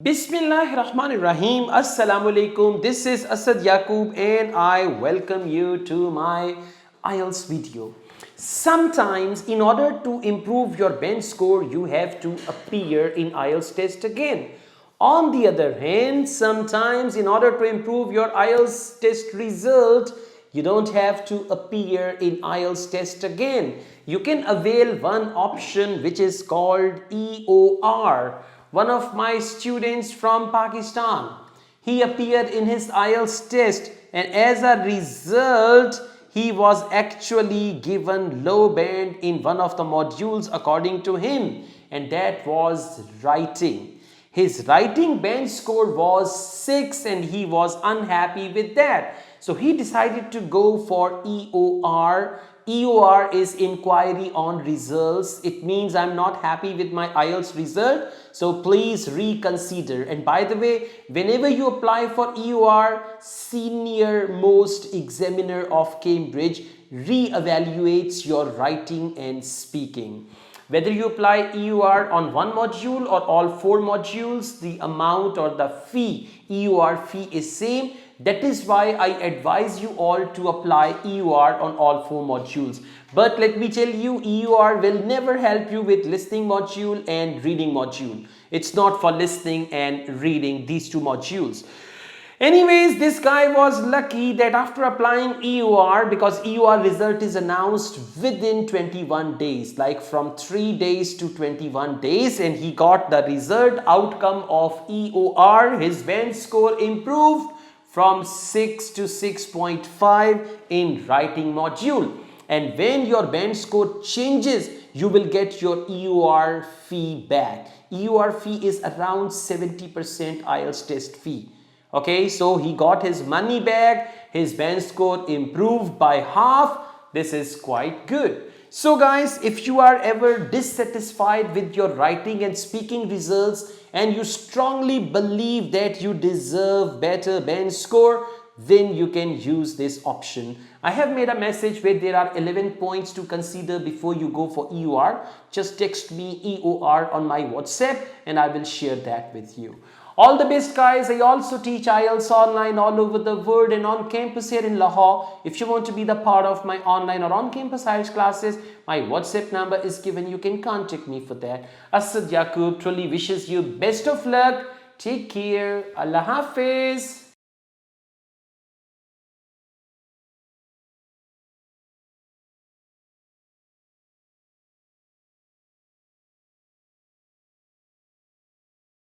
Bismillahirrahmanirrahim. Assalamu alaikum. This is Asad Yaqub and I welcome you to my IELTS video. Sometimes in order to improve your bench score, you have to appear in IELTS test again. On the other hand, sometimes in order to improve your IELTS test result, you don't have to appear in IELTS test again. You can avail one option which is called EOR. One of my students from Pakistan, he appeared in his IELTS test and as a result, he was actually given low band in one of the modules according to him, and that was writing. His writing bench score was 6 and he was unhappy with that. So he decided to go for EOR. EOR is inquiry on results. It means I'm not happy with my IELTS result. So please reconsider. And by the way, whenever you apply for EOR, senior most examiner of Cambridge re-evaluates your writing and speaking. Whether you apply EOR on one module or all 4 modules, the amount or the fee, EOR fee is same. That is why I advise you all to apply EOR on all 4 modules. But let me tell you, EOR will never help you with listening module and reading module. It's not for listening and reading, these 2 modules. Anyways, this guy was lucky that after applying EOR, because EOR result is announced within 21 days, like from 3 days to 21 days, and he got the result outcome of EOR. His bench score improved from 6 to 6.5 in writing module. And when your bench score changes, you will get your EOR fee back. EOR fee is around 70% IELTS test fee. Okay, so he got his money back, his bench score improved by half. This is quite good. So guys, if you are ever dissatisfied with your writing and speaking results and you strongly believe that you deserve better bench score, then you can use this option. I have made a message where there are 11 points to consider before you go for EOR. Just text me EOR on my WhatsApp and I will share that with you. All the best guys. I also teach IELTS online all over the world and on campus here in Lahore. If you want to be the part of my online or on campus IELTS classes, my WhatsApp number is given. You can contact me for that. Asad Yaqub truly wishes you best of luck. Take care. Allah Hafiz.